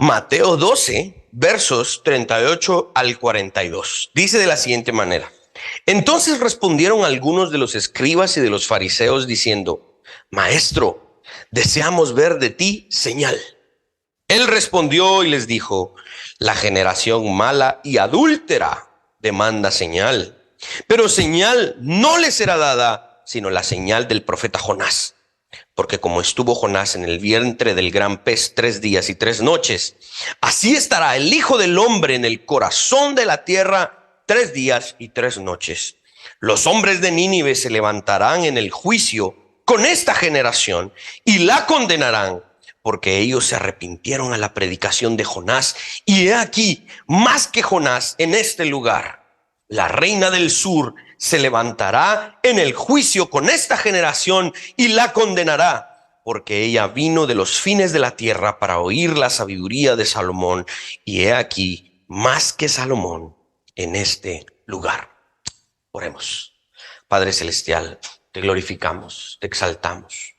Mateo 12, versos 38 al 42. Dice de la siguiente manera: Entonces respondieron algunos de los escribas y de los fariseos diciendo: Maestro, deseamos ver de ti señal. Él respondió y les dijo: La generación mala y adúltera demanda señal, pero señal no les será dada, sino la señal del profeta Jonás. Porque como estuvo Jonás en el vientre del gran pez 3 días y 3 noches, así estará el Hijo del Hombre en el corazón de la tierra 3 días y 3 noches. Los hombres de Nínive se levantarán en el juicio con esta generación y la condenarán, porque ellos se arrepintieron a la predicación de Jonás. Y he aquí, más que Jonás en este lugar, la reina del sur se levantará en el juicio con esta generación y la condenará, porque ella vino de los fines de la tierra para oír la sabiduría de Salomón. Y he aquí, más que Salomón en este lugar. Oremos. Padre celestial, te glorificamos, te exaltamos.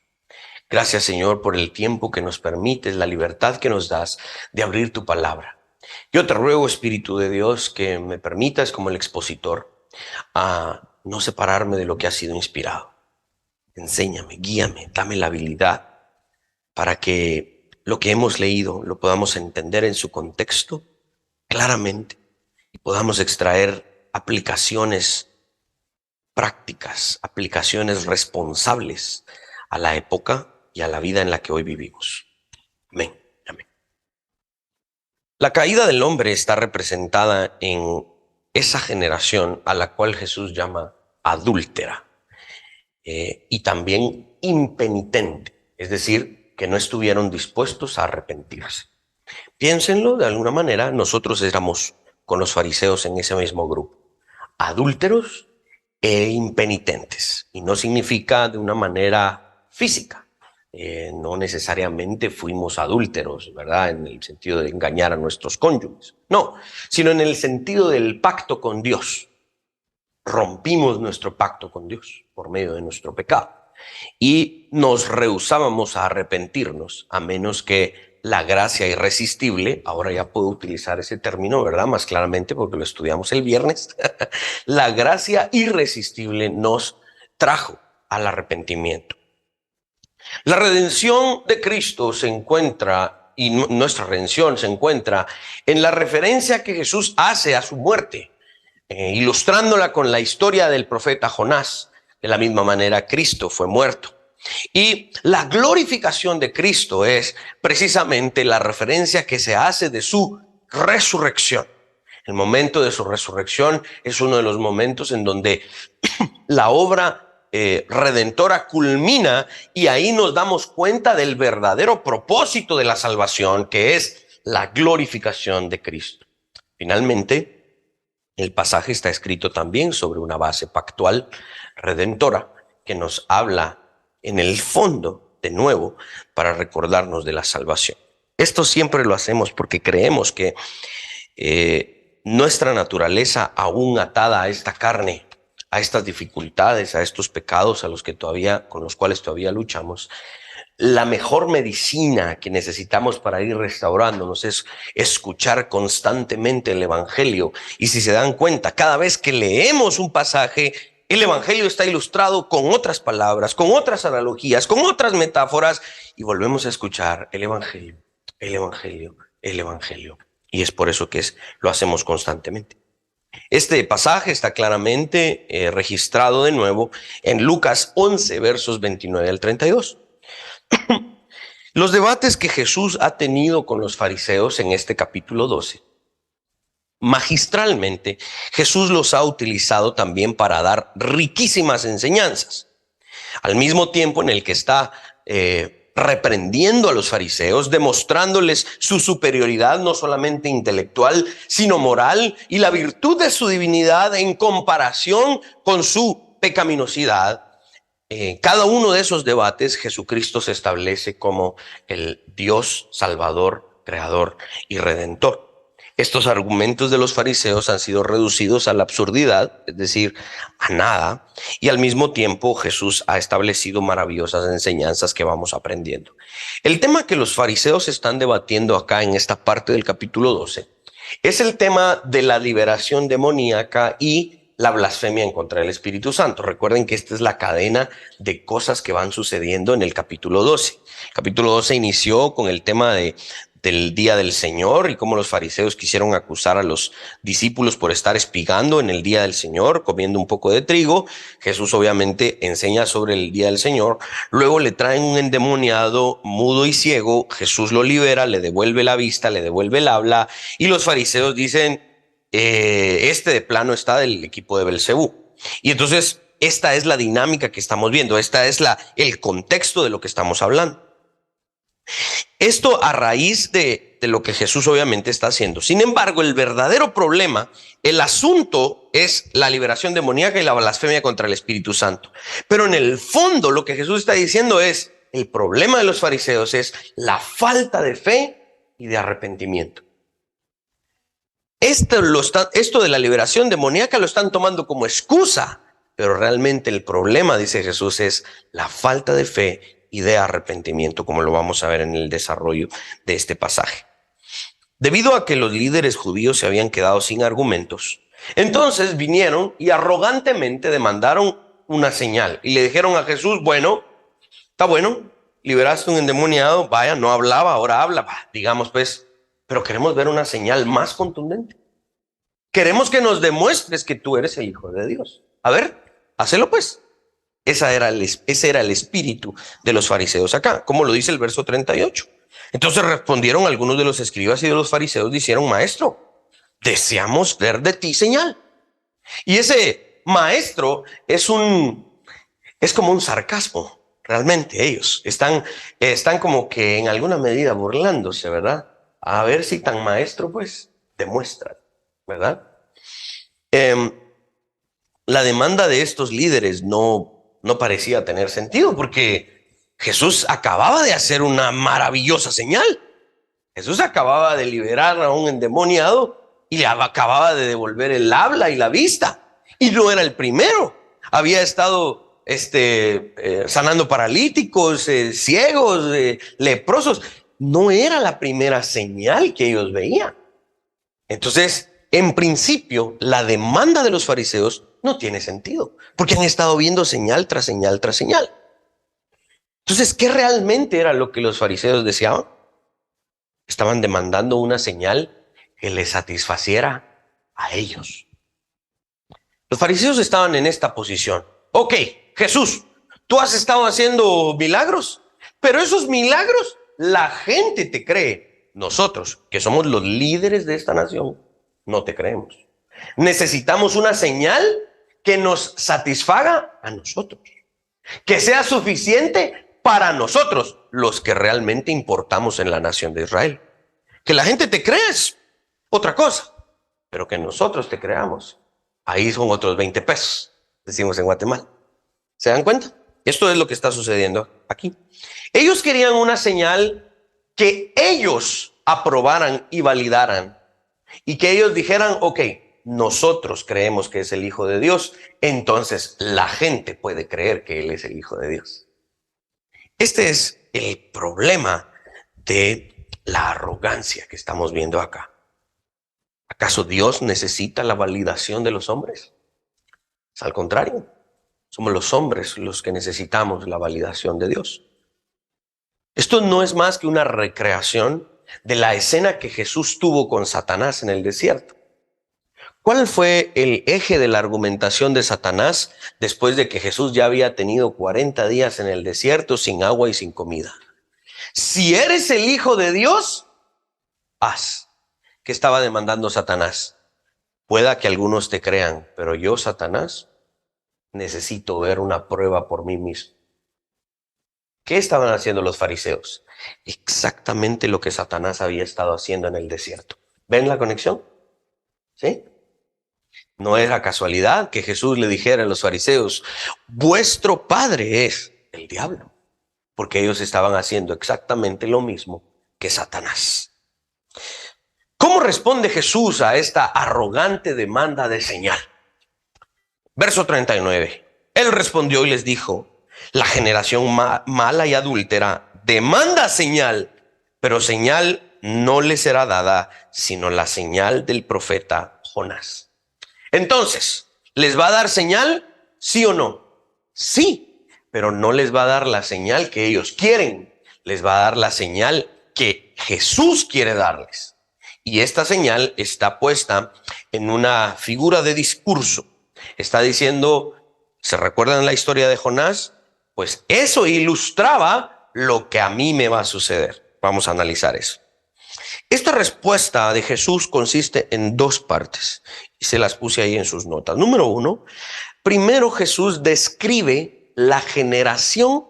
Gracias, Señor, por el tiempo que nos permites, la libertad que nos das de abrir tu palabra. Yo te ruego, Espíritu de Dios, que me permitas como el expositor a no separarme de lo que ha sido inspirado. Enséñame, guíame, dame la habilidad para que lo que hemos leído lo podamos entender en su contexto claramente y podamos extraer aplicaciones prácticas, aplicaciones responsables a la época y a la vida en la que hoy vivimos. Amén. Amén. La caída del hombre está representada en esa generación a la cual Jesús llama adúltera y también impenitente, es decir, que no estuvieron dispuestos a arrepentirse. Piénsenlo, de alguna manera, nosotros éramos con los fariseos en ese mismo grupo, adúlteros e impenitentes, y no significa de una manera física. No necesariamente fuimos adúlteros, ¿verdad? En el sentido de engañar a nuestros cónyuges. No, sino en el sentido del pacto con Dios. Rompimos nuestro pacto con Dios por medio de nuestro pecado. Y nos rehusábamos a arrepentirnos, a menos que la gracia irresistible, ahora ya puedo utilizar ese término, ¿verdad? Más claramente porque lo estudiamos el viernes. La gracia irresistible nos trajo al arrepentimiento. La redención de Cristo se encuentra, y nuestra redención se encuentra en la referencia que Jesús hace a su muerte, ilustrándola con la historia del profeta Jonás. De la misma manera, Cristo fue muerto. Y la glorificación de Cristo es precisamente la referencia que se hace de su resurrección. El momento de su resurrección es uno de los momentos en donde la obra redentora culmina, y ahí nos damos cuenta del verdadero propósito de la salvación, que es la glorificación de Cristo. Finalmente, el pasaje está escrito también sobre una base pactual redentora que nos habla en el fondo, de nuevo, para recordarnos de la salvación. Esto siempre lo hacemos porque creemos que nuestra naturaleza, aún atada a esta carne, a estas dificultades, a estos pecados con los cuales todavía luchamos, la mejor medicina que necesitamos para ir restaurándonos es escuchar constantemente el Evangelio. Y si se dan cuenta, cada vez que leemos un pasaje, el Evangelio está ilustrado con otras palabras, con otras analogías, con otras metáforas, y volvemos a escuchar el Evangelio, el Evangelio, el Evangelio. Y es por eso que lo hacemos constantemente. Este pasaje está claramente registrado de nuevo en Lucas 11, versos 29 al 32. Los debates que Jesús ha tenido con los fariseos en este capítulo 12, magistralmente, Jesús los ha utilizado también para dar riquísimas enseñanzas. Al mismo tiempo en el que está reprendiendo a los fariseos, demostrándoles su superioridad no solamente intelectual, sino moral, y la virtud de su divinidad en comparación con su pecaminosidad. Cada uno de esos debates, Jesucristo se establece como el Dios Salvador, Creador y Redentor. Estos argumentos de los fariseos han sido reducidos a la absurdidad, es decir, a nada, y al mismo tiempo Jesús ha establecido maravillosas enseñanzas que vamos aprendiendo. El tema que los fariseos están debatiendo acá en esta parte del capítulo 12 es el tema de la liberación demoníaca y la blasfemia en contra del Espíritu Santo. Recuerden que esta es la cadena de cosas que van sucediendo en el capítulo 12. El capítulo 12 inició con el tema del día del Señor y cómo los fariseos quisieron acusar a los discípulos por estar espigando en el día del Señor, comiendo un poco de trigo. Jesús obviamente enseña sobre el día del Señor. Luego le traen un endemoniado mudo y ciego. Jesús lo libera, le devuelve la vista, le devuelve el habla, y los fariseos dicen, este de plano está del equipo de Belcebú. Y entonces esta es la dinámica que estamos viendo. Esta es el contexto de lo que estamos hablando. Esto a raíz de lo que Jesús obviamente está haciendo. Sin embargo, el verdadero problema, el asunto es la liberación demoníaca y la blasfemia contra el Espíritu Santo. Pero en el fondo lo que Jesús está diciendo es, el problema de los fariseos es la falta de fe y de arrepentimiento. Esto de la liberación demoníaca lo están tomando como excusa, pero realmente el problema, dice Jesús, es la falta de fe y de arrepentimiento, como lo vamos a ver en el desarrollo de este pasaje. Debido a que los líderes judíos se habían quedado sin argumentos, entonces vinieron y arrogantemente demandaron una señal y le dijeron a Jesús, bueno, está bueno, liberaste un endemoniado, vaya, no hablaba, ahora habla, digamos pues, pero queremos ver una señal más contundente. Queremos que nos demuestres que tú eres el Hijo de Dios. A ver, hácelo pues. Ese era el espíritu de los fariseos acá, como lo dice el verso 38. Entonces respondieron algunos de los escribas y de los fariseos, dijeron, maestro, deseamos ver de ti señal. Y ese maestro es como un sarcasmo. Realmente ellos están como que en alguna medida burlándose, ¿verdad? A ver si tan maestro pues demuestra, ¿verdad? La demanda de estos líderes no parecía tener sentido, porque Jesús acababa de hacer una maravillosa señal. Jesús acababa de liberar a un endemoniado y le acababa de devolver el habla y la vista. Y no era el primero. Había estado sanando paralíticos, ciegos, leprosos. No era la primera señal que ellos veían. Entonces, en principio, la demanda de los fariseos no tiene sentido, porque han estado viendo señal tras señal tras señal. Entonces, ¿qué realmente era lo que los fariseos deseaban? Estaban demandando una señal que les satisfaciera a ellos. Los fariseos estaban en esta posición. Ok, Jesús, tú has estado haciendo milagros, pero esos milagros la gente te cree. Nosotros, que somos los líderes de esta nación, no te creemos. Necesitamos una señal que nos satisfaga a nosotros, que sea suficiente para nosotros, los que realmente importamos en la nación de Israel. Que la gente te crea es otra cosa, pero que nosotros te creamos, ahí son otros 20 pesos, decimos en Guatemala. ¿Se dan cuenta? Esto es lo que está sucediendo aquí. Ellos querían una señal que ellos aprobaran y validaran, y que ellos dijeran, ok, nosotros creemos que es el Hijo de Dios, entonces la gente puede creer que Él es el Hijo de Dios. Este es el problema de la arrogancia que estamos viendo acá. ¿Acaso Dios necesita la validación de los hombres? Es al contrario, somos los hombres los que necesitamos la validación de Dios. Esto no es más que una recreación de la escena que Jesús tuvo con Satanás en el desierto. ¿Cuál fue el eje de la argumentación de Satanás después de que Jesús ya había tenido 40 días en el desierto sin agua y sin comida? Si eres el Hijo de Dios, haz. ¿Qué estaba demandando Satanás? Pueda que algunos te crean, pero yo, Satanás, necesito ver una prueba por mí mismo. ¿Qué estaban haciendo los fariseos? Exactamente lo que Satanás había estado haciendo en el desierto. ¿Ven la conexión? ¿Sí? No era casualidad que Jesús le dijera a los fariseos, vuestro padre es el diablo, porque ellos estaban haciendo exactamente lo mismo que Satanás. ¿Cómo responde Jesús a esta arrogante demanda de señal? Verso 39. Él respondió y les dijo: la generación mala y adúltera demanda señal, pero señal no le será dada, sino la señal del profeta Jonás. Entonces, ¿les va a dar señal? ¿Sí o no? Sí, pero no les va a dar la señal que ellos quieren. Les va a dar la señal que Jesús quiere darles. Y esta señal está puesta en una figura de discurso. Está diciendo, ¿se recuerdan la historia de Jonás? Pues eso ilustraba lo que a mí me va a suceder. Vamos a analizar eso. Esta respuesta de Jesús consiste en dos partes y se las puse ahí en sus notas. Número uno, primero Jesús describe la generación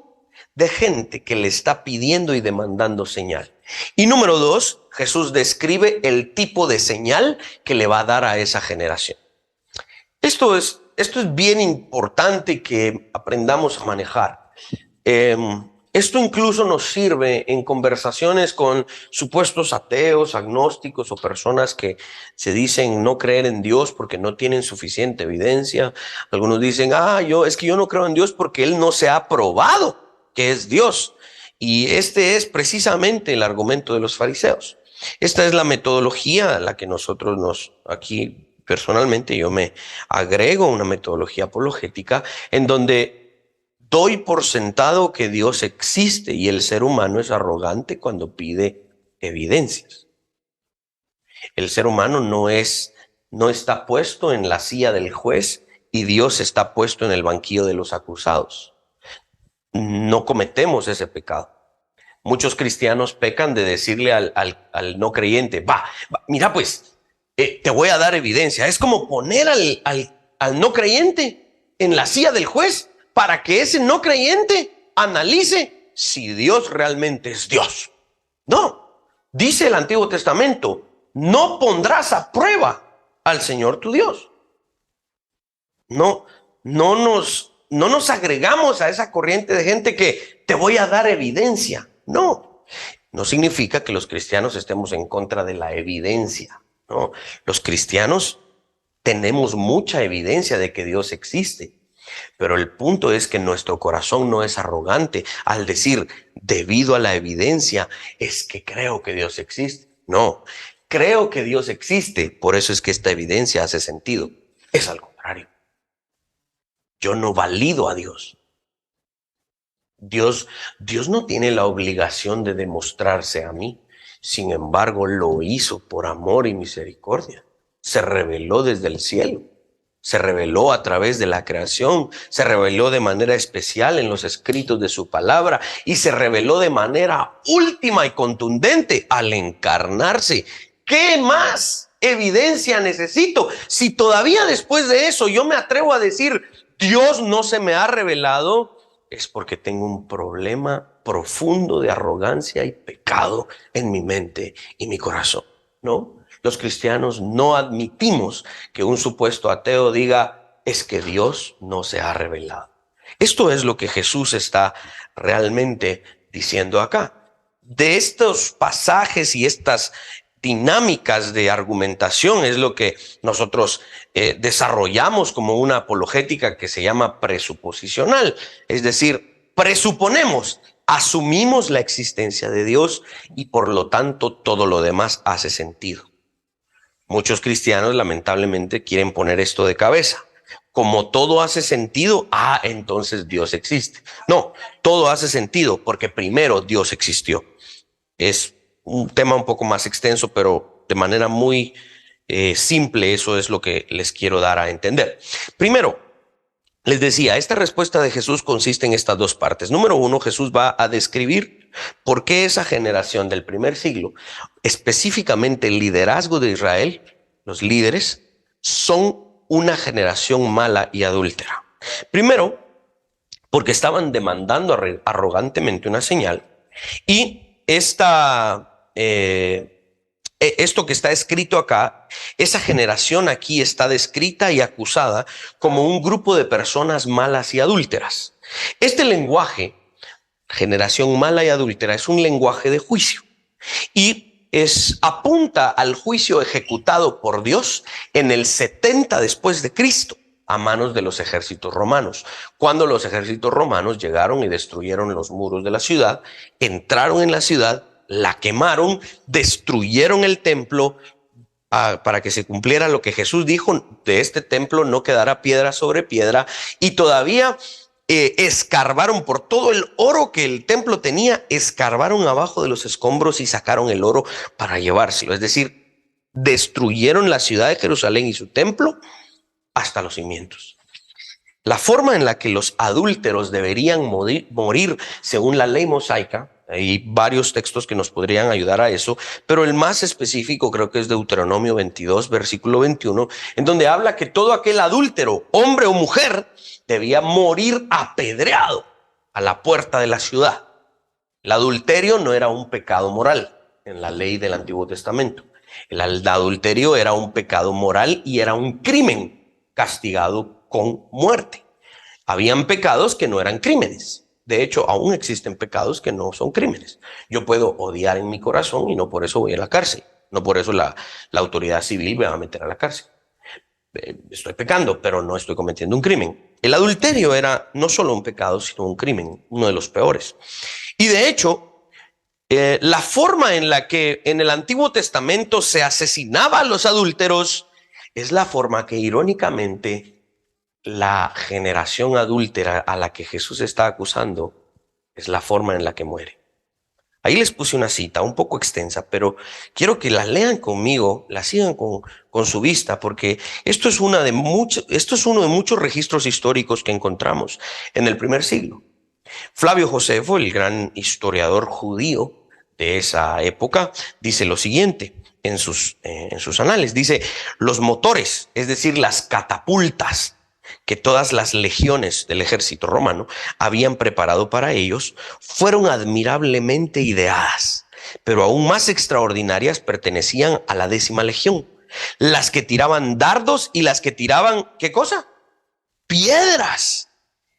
de gente que le está pidiendo y demandando señal. Y número dos, Jesús describe el tipo de señal que le va a dar a esa generación. Esto es bien importante que aprendamos a manejar. Esto incluso nos sirve en conversaciones con supuestos ateos, agnósticos o personas que se dicen no creer en Dios porque no tienen suficiente evidencia. Algunos dicen, es que yo no creo en Dios porque Él no se ha probado que es Dios. Y este es precisamente el argumento de los fariseos. Esta es la metodología a la que nosotros aquí personalmente yo me agrego una metodología apologética en donde doy por sentado que Dios existe y el ser humano es arrogante cuando pide evidencias. El ser humano no está puesto en la silla del juez y Dios está puesto en el banquillo de los acusados. No cometemos ese pecado. Muchos cristianos pecan de decirle al no creyente, mira pues, te voy a dar evidencia. Es como poner al no creyente en la silla del juez para que ese no creyente analice si Dios realmente es Dios. No, dice el Antiguo Testamento, no pondrás a prueba al Señor tu Dios. No nos agregamos a esa corriente de gente que te voy a dar evidencia. No significa que los cristianos estemos en contra de la evidencia. No, los cristianos tenemos mucha evidencia de que Dios existe, pero el punto es que nuestro corazón no es arrogante al decir, debido a la evidencia, es que creo que Dios existe. No, creo que Dios existe, por eso es que esta evidencia hace sentido. Es al contrario. Yo no valido a Dios. Dios no tiene la obligación de demostrarse a mí. Sin embargo, lo hizo por amor y misericordia. Se reveló desde el cielo. Se reveló a través de la creación. Se reveló de manera especial en los escritos de su palabra. Y se reveló de manera última y contundente al encarnarse. ¿Qué más evidencia necesito? Si todavía después de eso yo me atrevo a decir, Dios no se me ha revelado, es porque tengo un problema profundo de arrogancia y pecado en mi mente y mi corazón, ¿no? Los cristianos no admitimos que un supuesto ateo diga, es que Dios no se ha revelado. Esto es lo que Jesús está realmente diciendo acá. De estos pasajes y estas dinámicas de argumentación es lo que nosotros desarrollamos como una apologética que se llama presuposicional. Es decir, presuponemos, asumimos la existencia de Dios y por lo tanto todo lo demás hace sentido. Muchos cristianos lamentablemente quieren poner esto de cabeza. Como todo hace sentido, entonces Dios existe. No, todo hace sentido porque primero Dios existió. Es un tema un poco más extenso, pero de manera muy simple, eso es lo que les quiero dar a entender. Primero, les decía, esta respuesta de Jesús consiste en estas dos partes. Número uno, Jesús va a describir por qué esa generación del primer siglo, específicamente el liderazgo de Israel, los líderes, son una generación mala y adúltera. Primero, porque estaban demandando arrogantemente una señal y esto que está escrito acá, esa generación aquí está descrita y acusada como un grupo de personas malas y adúlteras. Este lenguaje, generación mala y adúltera, es un lenguaje de juicio. Y apunta al juicio ejecutado por Dios en el 70 después de Cristo a manos de los ejércitos romanos. Cuando los ejércitos romanos llegaron y destruyeron los muros de la ciudad, entraron en la ciudad, la quemaron, destruyeron el templo, para que se cumpliera lo que Jesús dijo: de este templo no quedará piedra sobre piedra. Y todavía escarbaron por todo el oro que el templo tenía, escarbaron abajo de los escombros y sacaron el oro para llevárselo. Es decir, destruyeron la ciudad de Jerusalén y su templo hasta los cimientos. La forma en la que los adúlteros deberían morir según la ley mosaica, hay varios textos que nos podrían ayudar a eso, pero el más específico creo que es Deuteronomio 22, versículo 21, en donde habla que todo aquel adúltero, hombre o mujer, debía morir apedreado a la puerta de la ciudad. El adulterio no era un pecado moral en la ley del Antiguo Testamento. El adulterio era un pecado moral y era un crimen castigado con muerte. Habían pecados que no eran crímenes. De hecho, aún existen pecados que no son crímenes. Yo puedo odiar en mi corazón y no por eso voy a la cárcel. No por eso la autoridad civil me va a meter a la cárcel. Estoy pecando, pero no estoy cometiendo un crimen. El adulterio era no solo un pecado, sino un crimen, uno de los peores. Y de hecho, la forma en la que en el Antiguo Testamento se asesinaba a los adúlteros es la forma que, irónicamente, la generación adúltera a la que Jesús está acusando es la forma en la que muere. Ahí les puse una cita un poco extensa, pero quiero que la lean conmigo, la sigan con su vista, porque esto es uno de muchos registros históricos que encontramos en el primer siglo. Flavio Josefo, el gran historiador judío de esa época, dice lo siguiente en sus anales. Dice: los motores, es decir, las catapultas que todas las legiones del ejército romano habían preparado para ellos, fueron admirablemente ideadas, pero aún más extraordinarias pertenecían a la 10ª legión, las que tiraban dardos y las que tiraban, ¿qué cosa? Piedras.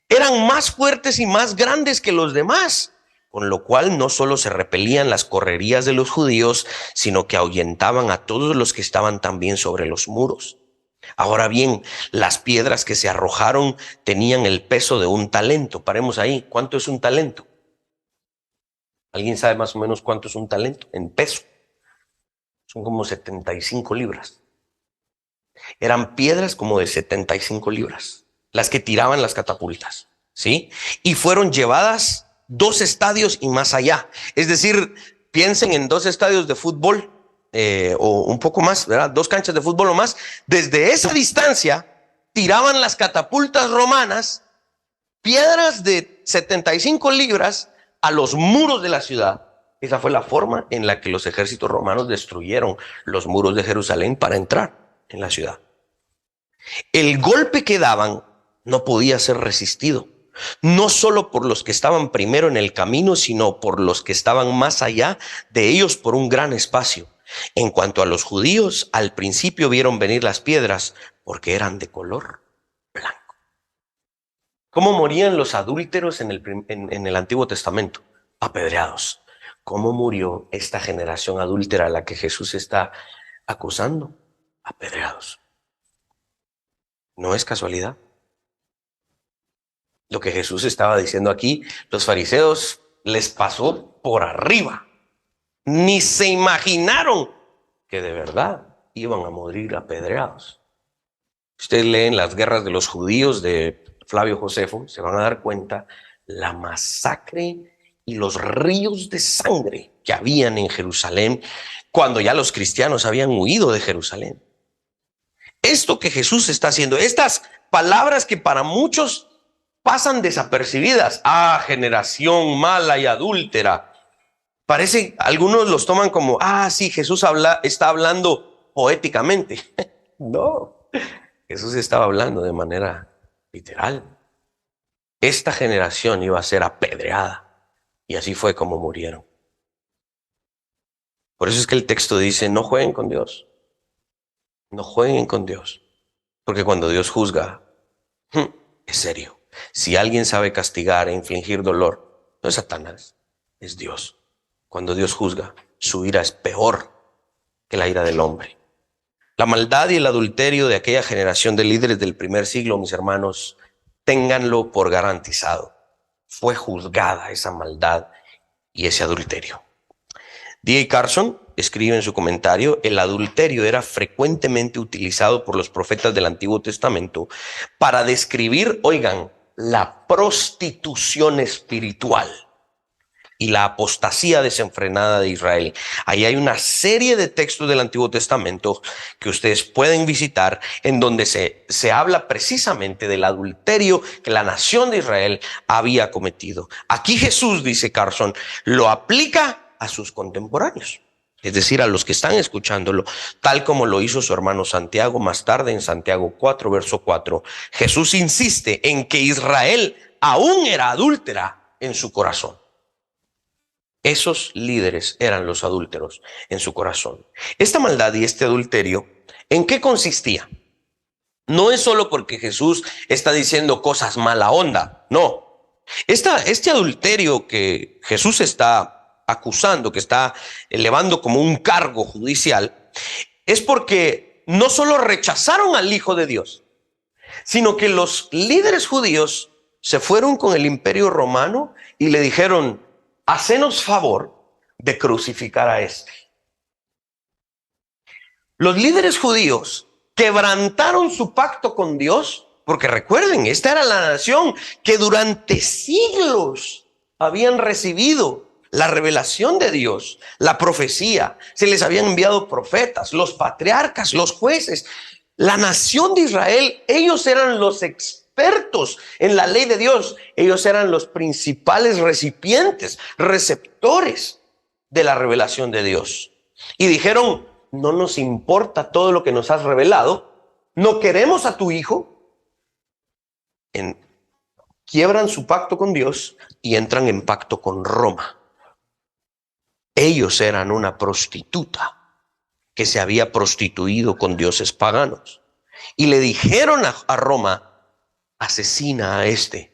Eran más fuertes y más grandes que los demás, con lo cual no solo se repelían las correrías de los judíos, sino que ahuyentaban a todos los que estaban también sobre los muros. Ahora bien, las piedras que se arrojaron tenían el peso de un talento. Paremos ahí. ¿Cuánto es un talento? ¿Alguien sabe más o menos cuánto es un talento en peso? Son como 75 libras. Eran piedras como de 75 libras, las que tiraban las catapultas, ¿sí? Y fueron llevadas 2 estadios y más allá. Es decir, piensen en 2 estadios de fútbol, o un poco más, ¿verdad? 2 canchas de fútbol o más. Desde esa distancia tiraban las catapultas romanas piedras de 75 libras a los muros de la ciudad. Esa fue la forma en la que los ejércitos romanos destruyeron los muros de Jerusalén para entrar en la ciudad. El golpe que daban no podía ser resistido, no solo por los que estaban primero en el camino, sino por los que estaban más allá de ellos por un gran espacio. En cuanto a los judíos, al principio vieron venir las piedras porque eran de color blanco. ¿Cómo morían los adúlteros en el Antiguo Testamento? Apedreados. ¿Cómo murió esta generación adúltera a la que Jesús está acusando? Apedreados. No es casualidad. Lo que Jesús estaba diciendo aquí, los fariseos les pasó por arriba. Ni se imaginaron que de verdad iban a morir apedreados. Ustedes leen las guerras de los judíos de Flavio Josefo, se van a dar cuenta la masacre y los ríos de sangre que habían en Jerusalén cuando ya los cristianos habían huido de Jerusalén. Esto que Jesús está haciendo, estas palabras que para muchos pasan desapercibidas, generación mala y adúltera, parece, algunos los toman como, sí, Jesús está hablando poéticamente. No, Jesús estaba hablando de manera literal. Esta generación iba a ser apedreada y así fue como murieron. Por eso es que el texto dice: no jueguen con Dios. No jueguen con Dios. Porque cuando Dios juzga, es serio. Si alguien sabe castigar e infligir dolor, no es Satanás, es Dios. Cuando Dios juzga, su ira es peor que la ira del hombre. La maldad y el adulterio de aquella generación de líderes del primer siglo, mis hermanos, ténganlo por garantizado. Fue juzgada esa maldad y ese adulterio. D.A. Carson escribe en su comentario: el adulterio era frecuentemente utilizado por los profetas del Antiguo Testamento para describir, oigan, la prostitución espiritual y la apostasía desenfrenada de Israel. Ahí hay una serie de textos del Antiguo Testamento que ustedes pueden visitar, en donde se habla precisamente del adulterio que la nación de Israel había cometido. Aquí Jesús, dice Carson, lo aplica a sus contemporáneos, es decir, a los que están escuchándolo, tal como lo hizo su hermano Santiago más tarde en Santiago 4, verso 4. Jesús insiste en que Israel aún era adúltera en su corazón. Esos líderes eran los adúlteros en su corazón. Esta maldad y este adulterio, ¿en qué consistía? No es solo porque Jesús está diciendo cosas mala onda, no. Este adulterio que Jesús está acusando, que está elevando como un cargo judicial, es porque no solo rechazaron al Hijo de Dios, sino que los líderes judíos se fueron con el Imperio Romano y le dijeron: hacenos favor de crucificar a este. Los líderes judíos quebrantaron su pacto con Dios, porque recuerden, esta era la nación que durante siglos habían recibido la revelación de Dios, la profecía. Se les habían enviado profetas, los patriarcas, los jueces. La nación de Israel, ellos eran los expertos en la ley de Dios. Ellos eran los principales recipientes, receptores de la revelación de Dios. Y dijeron: no nos importa todo lo que nos has revelado, no queremos a tu hijo. Quiebran su pacto con Dios y entran en pacto con Roma. Ellos eran una prostituta que se había prostituido con dioses paganos. Y le dijeron a Roma: asesina a este,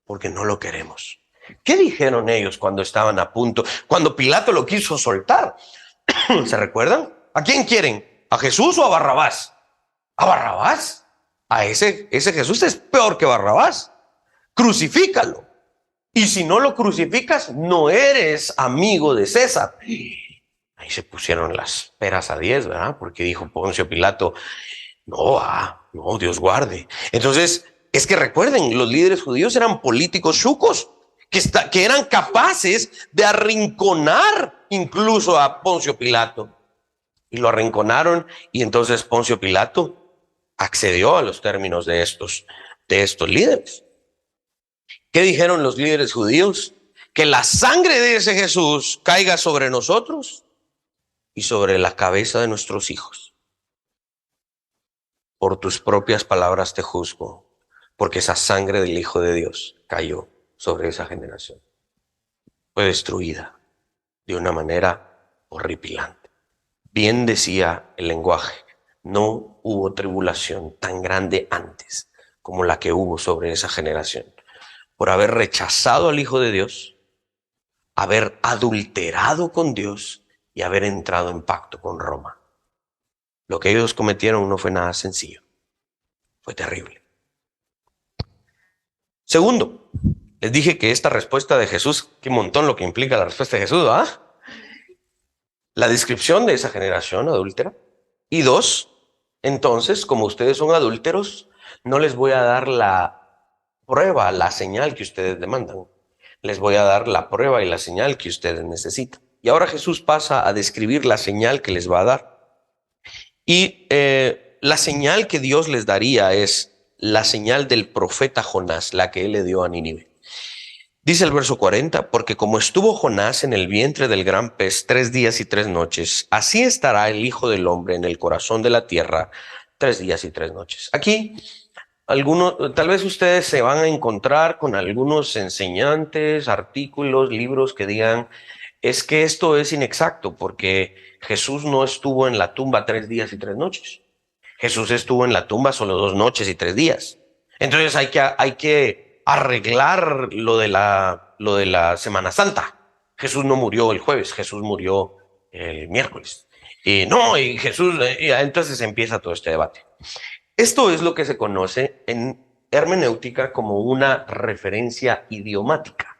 porque no lo queremos. ¿Qué dijeron ellos cuando estaban a punto? Cuando Pilato lo quiso soltar. ¿Se recuerdan? ¿A quién quieren? ¿A Jesús o a Barrabás? ¿A Barrabás? A ese Jesús es peor que Barrabás. Crucifícalo. Y si no lo crucificas, no eres amigo de César. Ahí se pusieron las peras a 10, ¿verdad? Porque dijo Poncio Pilato: no, Dios guarde. Entonces, es que recuerden, los líderes judíos eran políticos chucos que eran capaces de arrinconar incluso a Poncio Pilato. Y lo arrinconaron, y entonces Poncio Pilato accedió a los términos de estos líderes. ¿Qué dijeron los líderes judíos? Que la sangre de ese Jesús caiga sobre nosotros y sobre la cabeza de nuestros hijos. Por tus propias palabras te juzgo, porque esa sangre del Hijo de Dios cayó sobre esa generación. Fue destruida de una manera horripilante. Bien decía el lenguaje: no hubo tribulación tan grande antes como la que hubo sobre esa generación, por haber rechazado al Hijo de Dios, haber adulterado con Dios y haber entrado en pacto con Roma. Lo que ellos cometieron no fue nada sencillo, fue terrible. Segundo, les dije que esta respuesta de Jesús, qué montón lo que implica la respuesta de Jesús, ¿ah? La descripción de esa generación adúltera. Y dos, entonces, como ustedes son adúlteros, no les voy a dar la prueba, la señal que ustedes demandan. Les voy a dar la prueba y la señal que ustedes necesitan. Y ahora Jesús pasa a describir la señal que les va a dar. Y la señal que Dios les daría es la señal del profeta Jonás, la que él le dio a Nínive. Dice el verso 40, porque como estuvo Jonás en el vientre del gran pez 3 días y 3 noches, así estará el Hijo del Hombre en el corazón de la tierra 3 días y 3 noches. Aquí, tal vez ustedes se van a encontrar con algunos enseñantes, artículos, libros que digan: es que esto es inexacto porque Jesús no estuvo en la tumba 3 días y 3 noches. Jesús estuvo en la tumba solo 2 noches y 3 días. Entonces hay que arreglar lo de la Semana Santa. Jesús no murió el jueves, Jesús murió el miércoles. Y no, y Jesús, entonces empieza todo este debate. Esto es lo que se conoce en hermenéutica como una referencia idiomática.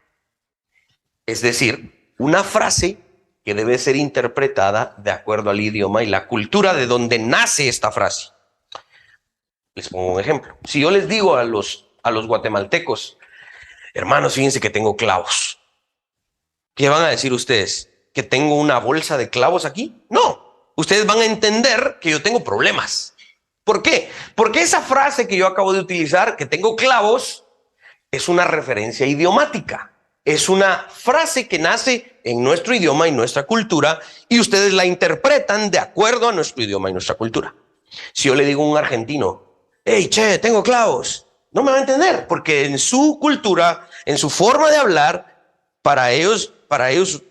Es decir, una frase que debe ser interpretada de acuerdo al idioma y la cultura de donde nace esta frase. Les pongo un ejemplo. Si yo les digo a los guatemaltecos, hermanos, fíjense que tengo clavos. ¿Qué van a decir ustedes? ¿Que tengo una bolsa de clavos aquí? No. Ustedes van a entender que yo tengo problemas. ¿Por qué? Porque esa frase que yo acabo de utilizar, que tengo clavos, es una referencia idiomática. Es una frase que nace en nuestro idioma y nuestra cultura y ustedes la interpretan de acuerdo a nuestro idioma y nuestra cultura. Si yo le digo a un argentino, hey, che, tengo clavos, no me va a entender porque en su cultura, en su forma de hablar, para ellos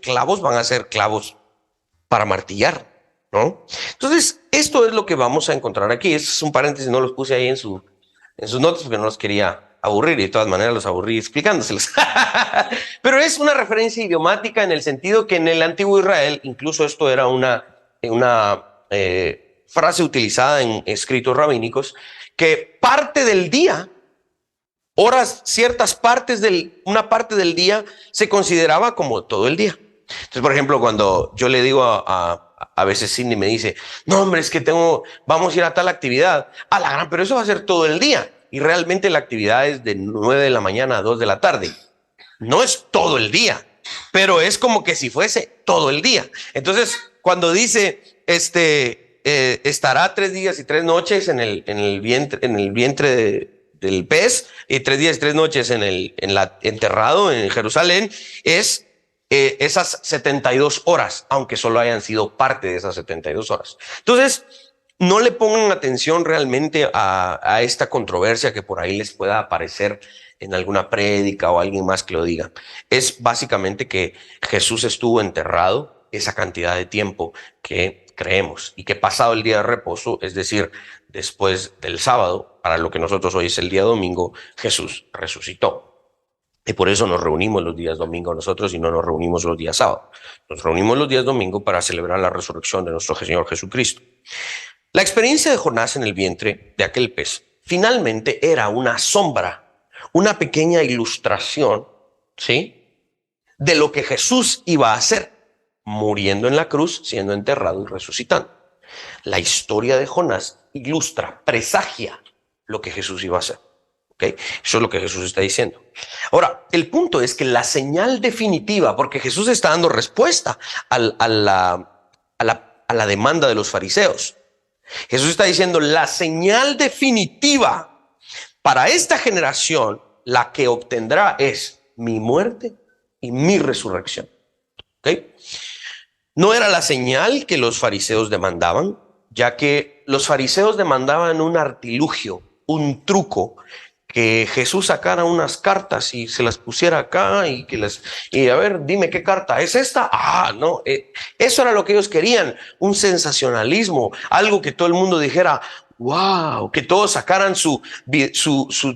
clavos van a ser clavos para martillar, ¿no? Entonces, esto es lo que vamos a encontrar aquí. Este es un paréntesis, no los puse ahí en sus notas porque no los quería aburrir y de todas maneras los aburrí explicándoselos. Pero es una referencia idiomática en el sentido que en el antiguo Israel, incluso esto era una frase utilizada en escritos rabínicos, que parte del día, ciertas partes una parte del día se consideraba como todo el día. Entonces, por ejemplo, cuando yo le digo a veces Cindy me dice, no, hombre, es que vamos a ir a tal actividad. A la gran, pero eso va a ser todo el día. Y realmente la actividad es de 9 de la mañana a 2 de la tarde. No es todo el día, pero es como que si fuese todo el día. Entonces, cuando dice, estará 3 días y 3 noches en el vientre del pez y 3 días y 3 noches enterrado en Jerusalén, es esas 72 horas, aunque solo hayan sido parte de esas 72 horas. Entonces, no le pongan atención realmente a esta controversia que por ahí les pueda aparecer en alguna prédica o alguien más que lo diga. Es básicamente que Jesús estuvo enterrado esa cantidad de tiempo que creemos y que pasado el día de reposo, es decir, después del sábado, para lo que nosotros hoy es el día domingo, Jesús resucitó. Y por eso nos reunimos los días domingo nosotros y no nos reunimos los días sábado. Nos reunimos los días domingo para celebrar la resurrección de nuestro Señor Jesucristo. La experiencia de Jonás en el vientre de aquel pez finalmente era una sombra, una pequeña ilustración, ¿sí?, de lo que Jesús iba a hacer, muriendo en la cruz, siendo enterrado y resucitando. La historia de Jonás ilustra, presagia lo que Jesús iba a hacer. ¿Okay? Eso es lo que Jesús está diciendo. Ahora, el punto es que la señal definitiva, porque Jesús está dando respuesta a la demanda de los fariseos. Jesús está diciendo, la señal definitiva para esta generación, la que obtendrá es mi muerte y mi resurrección. ¿Okay? No era la señal que los fariseos demandaban, ya que los fariseos demandaban un artilugio, un truco, que Jesús sacara unas cartas y se las pusiera acá y a ver, dime qué carta es esta. No, eso era lo que ellos querían, un sensacionalismo, algo que todo el mundo dijera, wow, que todos sacaran su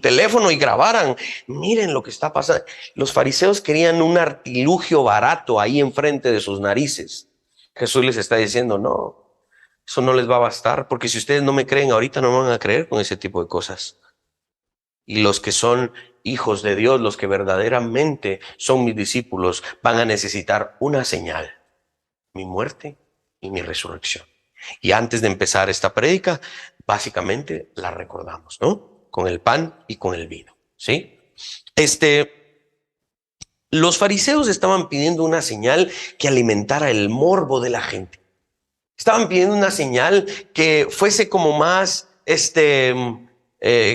teléfono y grabaran, miren lo que está pasando. Los fariseos querían un artilugio barato ahí enfrente de sus narices. Jesús les está diciendo, no, eso no les va a bastar, porque si ustedes no me creen ahorita, no me van a creer con ese tipo de cosas. Y los que son hijos de Dios, los que verdaderamente son mis discípulos, van a necesitar una señal, mi muerte y mi resurrección. Y antes de empezar esta prédica, básicamente la recordamos, ¿no? Con el pan y con el vino, ¿sí? Los fariseos estaban pidiendo una señal que alimentara el morbo de la gente. Estaban pidiendo una señal que fuese como más,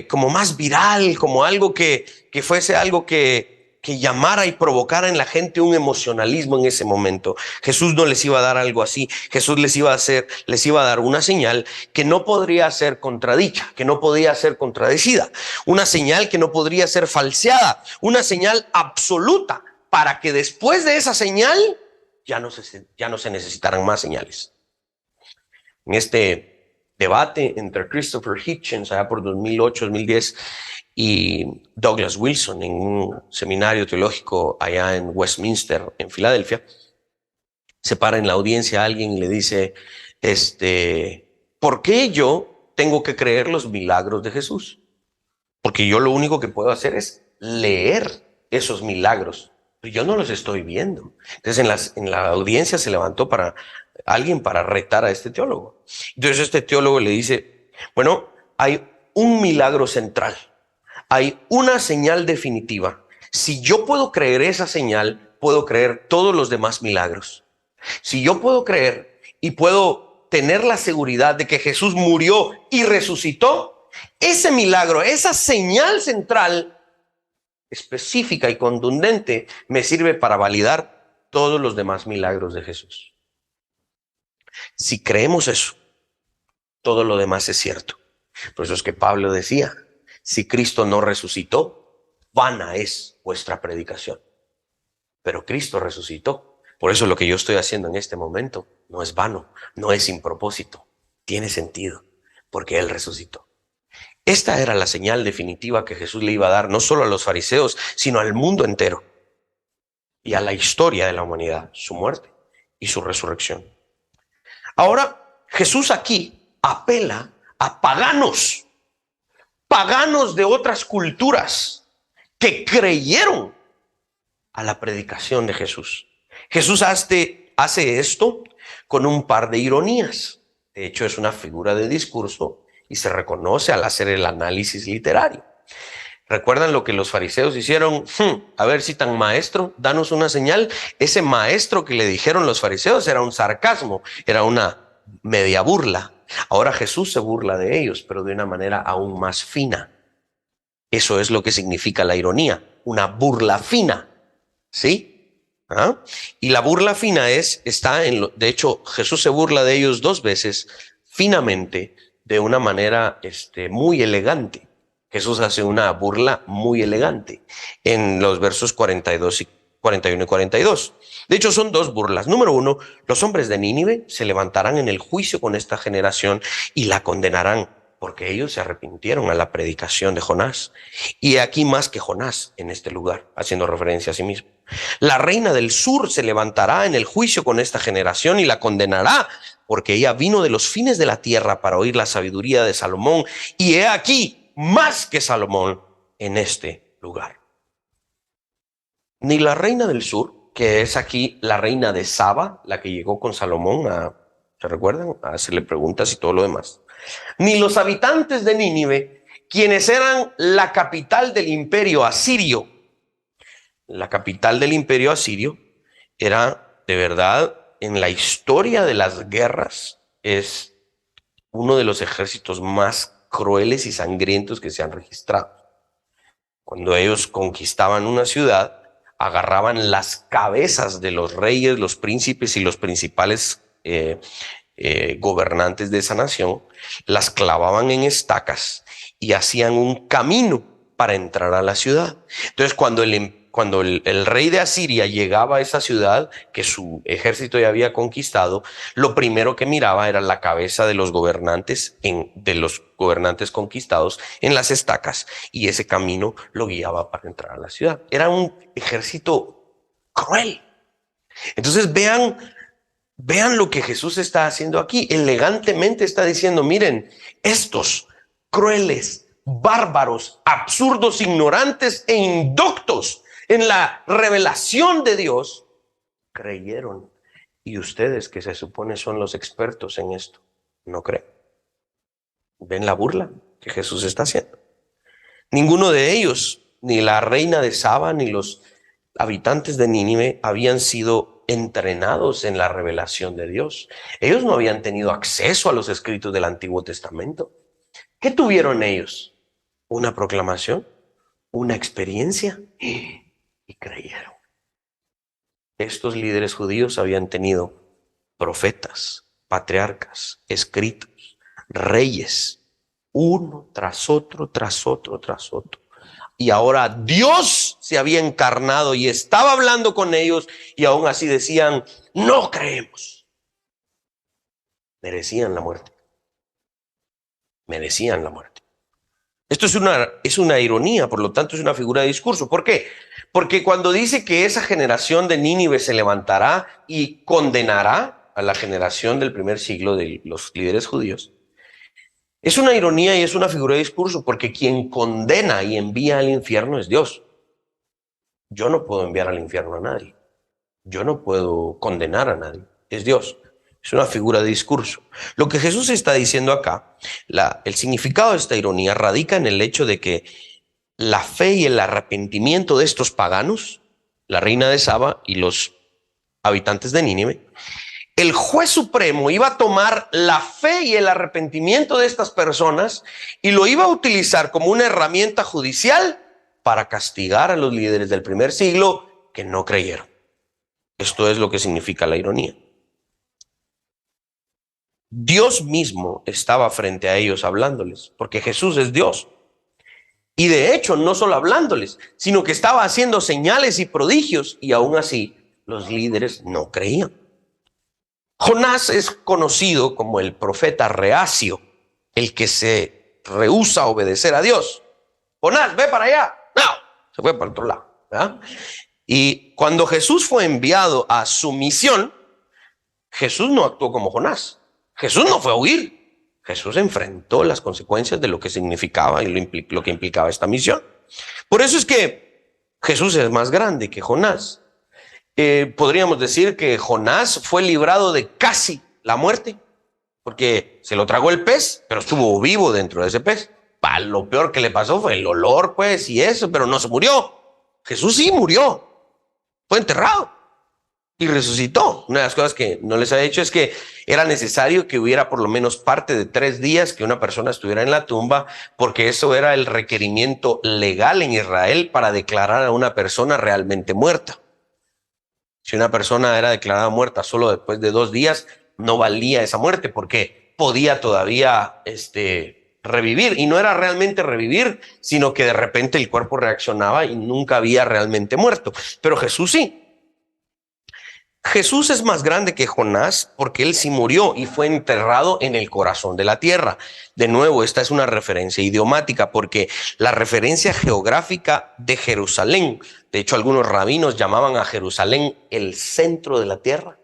como más viral, como algo que fuese algo que llamara y provocara en la gente un emocionalismo en ese momento. Jesús no les iba a dar algo así. Jesús les iba a dar una señal que no podría ser contradicha, que no podía ser contradecida, una señal que no podría ser falseada, una señal absoluta, para que después de esa señal ya no se necesitaran más señales. En este debate entre Christopher Hitchens allá por 2008-2010 y Douglas Wilson en un seminario teológico allá en Westminster, en Filadelfia, se para en la audiencia alguien y le dice, ¿por qué yo tengo que creer los milagros de Jesús? Porque yo lo único que puedo hacer es leer esos milagros, pero yo no los estoy viendo. Entonces en la audiencia se levantó alguien para retar a este teólogo. Entonces este teólogo le dice, bueno, hay un milagro central, hay una señal definitiva. Si yo puedo creer esa señal, puedo creer todos los demás milagros. Si yo puedo creer y puedo tener la seguridad de que Jesús murió y resucitó, ese milagro, esa señal central específica y contundente me sirve para validar todos los demás milagros de Jesús. Si creemos eso, todo lo demás es cierto. Por eso es que Pablo decía, si Cristo no resucitó, vana es vuestra predicación. Pero Cristo resucitó. Por eso lo que yo estoy haciendo en este momento no es vano, no es sin propósito, tiene sentido, porque Él resucitó. Esta era la señal definitiva que Jesús le iba a dar no solo a los fariseos, sino al mundo entero y a la historia de la humanidad, su muerte y su resurrección. Ahora, Jesús aquí apela a paganos de otras culturas que creyeron a la predicación de Jesús. Jesús hace esto con un par de ironías. De hecho, es una figura de discurso y se reconoce al hacer el análisis literario. ¿Recuerdan lo que los fariseos hicieron? A ver si tan maestro, danos una señal. Ese maestro que le dijeron los fariseos era un sarcasmo, era una media burla. Ahora Jesús se burla de ellos, pero de una manera aún más fina. Eso es lo que significa la ironía, una burla fina. ¿Sí? Y la burla fina de hecho, Jesús se burla de ellos dos veces, finamente, de una manera muy elegante. Jesús hace una burla muy elegante en los versos 41 y 42. De hecho, son dos burlas. Número uno, los hombres de Nínive se levantarán en el juicio con esta generación y la condenarán, porque ellos se arrepintieron a la predicación de Jonás. Y aquí más que Jonás en este lugar, haciendo referencia a sí mismo. La reina del sur se levantará en el juicio con esta generación y la condenará, porque ella vino de los fines de la tierra para oír la sabiduría de Salomón, y he aquí más que Salomón en este lugar. Ni la reina del sur, que es aquí la reina de Saba, la que llegó con Salomón ¿se recuerdan? A hacerle preguntas y todo lo demás. Ni los habitantes de Nínive, quienes eran la capital del imperio asirio. La capital del imperio asirio era, de verdad, en la historia de las guerras, es uno de los ejércitos más crueles y sangrientos que se han registrado. Cuando ellos conquistaban una ciudad, agarraban las cabezas de los reyes, los príncipes y los principales gobernantes de esa nación, las clavaban en estacas y hacían un camino para entrar a la ciudad. Entonces, cuando el rey de Asiria llegaba a esa ciudad que su ejército ya había conquistado, lo primero que miraba era la cabeza de los gobernantes conquistados en las estacas, y ese camino lo guiaba para entrar a la ciudad. Era un ejército cruel. Entonces vean lo que Jesús está haciendo aquí. Elegantemente está diciendo, miren, estos crueles, bárbaros, absurdos, ignorantes e indoctos en la revelación de Dios, creyeron. Y ustedes, que se supone son los expertos en esto, no creen. ¿Ven la burla que Jesús está haciendo? Ninguno de ellos, ni la reina de Saba, ni los habitantes de Nínive, habían sido entrenados en la revelación de Dios. Ellos no habían tenido acceso a los escritos del Antiguo Testamento. ¿Qué tuvieron ellos? Una proclamación, una experiencia, y creyeron. Estos líderes judíos habían tenido profetas, patriarcas, escritos, reyes, uno tras otro, tras otro, tras otro. Y ahora Dios se había encarnado y estaba hablando con ellos, y aún así decían, no creemos. Merecían la muerte. Merecían la muerte. Esto es una ironía, por lo tanto es una figura de discurso. ¿Por qué? Porque cuando dice que esa generación de Nínive se levantará y condenará, a la generación del primer siglo de los líderes judíos, es una ironía y es una figura de discurso, porque quien condena y envía al infierno es Dios. Yo no puedo enviar al infierno a nadie. Yo no puedo condenar a nadie. Es Dios. Es una figura de discurso. Lo que Jesús está diciendo acá, el significado de esta ironía radica en el hecho de que la fe y el arrepentimiento de estos paganos, la reina de Saba y los habitantes de Nínive, el juez supremo iba a tomar la fe y el arrepentimiento de estas personas y lo iba a utilizar como una herramienta judicial para castigar a los líderes del primer siglo que no creyeron. Esto es lo que significa la ironía. Dios mismo estaba frente a ellos hablándoles, porque Jesús es Dios. Y de hecho, no solo hablándoles, sino que estaba haciendo señales y prodigios, y aún así los líderes no creían. Jonás es conocido como el profeta reacio, el que se rehúsa a obedecer a Dios. Jonás, ve para allá. No, se fue para otro lado, ¿verdad? Y cuando Jesús fue enviado a su misión, Jesús no actuó como Jonás. Jesús no fue a huir. Jesús enfrentó las consecuencias de lo que significaba y lo que implicaba esta misión. Por eso es que Jesús es más grande que Jonás. Podríamos decir que Jonás fue librado de casi la muerte, porque se lo tragó el pez, pero estuvo vivo dentro de ese pez. Lo peor que le pasó fue el olor, pues, y eso, pero no se murió. Jesús sí murió. Fue enterrado y resucitó. Una de las cosas que no les había dicho es que era necesario que hubiera por lo menos parte de 3 días que una persona estuviera en la tumba, porque eso era el requerimiento legal en Israel para declarar a una persona realmente muerta. Si una persona era declarada muerta solo después de 2 días, no valía esa muerte porque podía todavía revivir. Y no era realmente revivir, sino que de repente el cuerpo reaccionaba y nunca había realmente muerto. Pero Jesús sí. Jesús es más grande que Jonás porque él sí murió y fue enterrado en el corazón de la tierra. De nuevo, esta es una referencia idiomática porque la referencia geográfica de Jerusalén, de hecho algunos rabinos llamaban a Jerusalén el centro de la tierra,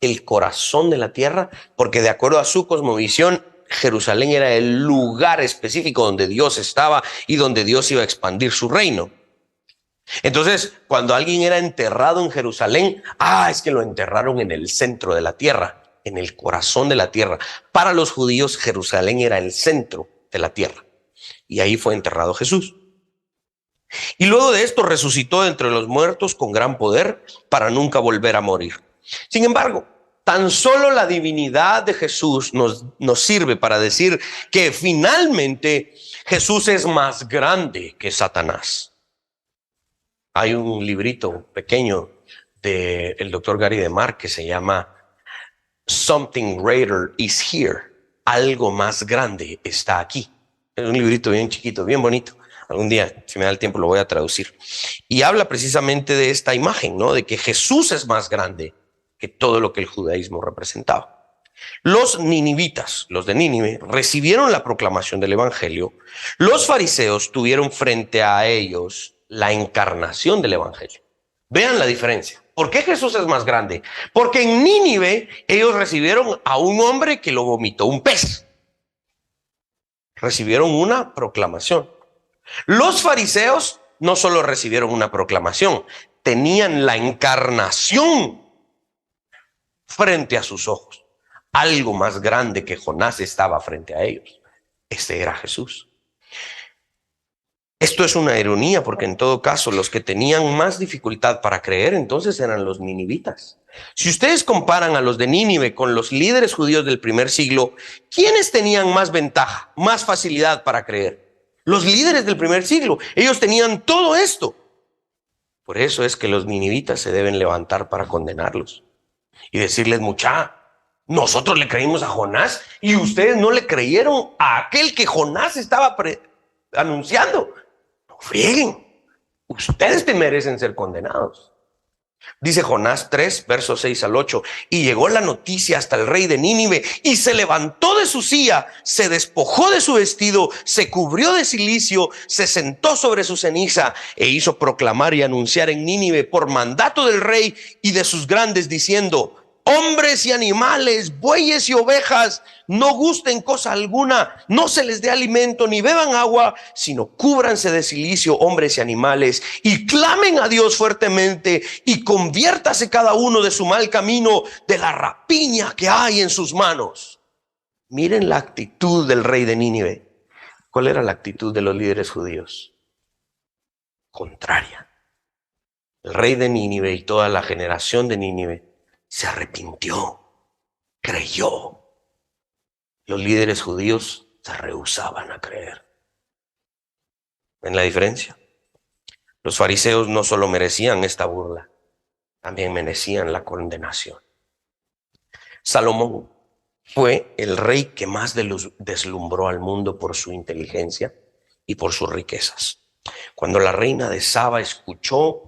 el corazón de la tierra, porque de acuerdo a su cosmovisión, Jerusalén era el lugar específico donde Dios estaba y donde Dios iba a expandir su reino. Entonces, cuando alguien era enterrado en Jerusalén, es que lo enterraron en el centro de la tierra, en el corazón de la tierra. Para los judíos, Jerusalén era el centro de la tierra. Y ahí fue enterrado Jesús. Y luego de esto resucitó de entre los muertos con gran poder para nunca volver a morir. Sin embargo, tan solo la divinidad de Jesús nos sirve para decir que finalmente Jesús es más grande que Satanás. Hay un librito pequeño del doctor Gary DeMar que se llama Something Greater is Here. Algo más grande está aquí. Es un librito bien chiquito, bien bonito. Algún día, si me da el tiempo, lo voy a traducir. Y habla precisamente de esta imagen, ¿no? De que Jesús es más grande que todo lo que el judaísmo representaba. Los ninivitas, los de Nínive, recibieron la proclamación del evangelio. Los fariseos tuvieron frente a ellos la encarnación del evangelio. Vean la diferencia. ¿Por qué Jesús es más grande? Porque en Nínive ellos recibieron a un hombre que lo vomitó un pez. Recibieron una proclamación. Los fariseos no solo recibieron una proclamación, tenían la encarnación frente a sus ojos. Algo más grande que Jonás estaba frente a ellos. Este era Jesús. Esto es una ironía porque en todo caso los que tenían más dificultad para creer entonces eran los ninivitas. Si ustedes comparan a los de Nínive con los líderes judíos del primer siglo, ¿quiénes tenían más ventaja, más facilidad para creer? Los líderes del primer siglo. Ellos tenían todo esto. Por eso es que los ninivitas se deben levantar para condenarlos y decirles: nosotros le creímos a Jonás y ustedes no le creyeron a aquel que Jonás estaba anunciando. No frieguen, ustedes te merecen ser condenados. Dice Jonás 3, versos 6 al 8: y llegó la noticia hasta el rey de Nínive, y se levantó de su silla, se despojó de su vestido, se cubrió de cilicio, se sentó sobre su ceniza, e hizo proclamar y anunciar en Nínive por mandato del rey y de sus grandes, diciendo: hombres y animales, bueyes y ovejas, no gusten cosa alguna, no se les dé alimento ni beban agua, sino cúbranse de cilicio hombres y animales y clamen a Dios fuertemente y conviértase cada uno de su mal camino, de la rapiña que hay en sus manos. Miren la actitud del rey de Nínive. ¿Cuál era la actitud de los líderes judíos? Contraria. El rey de Nínive y toda la generación de Nínive se arrepintió, creyó. Los líderes judíos se rehusaban a creer. ¿Ven la diferencia? Los fariseos no solo merecían esta burla, también merecían la condenación. Salomón fue el rey que más deslumbró al mundo por su inteligencia y por sus riquezas. Cuando la reina de Saba escuchó,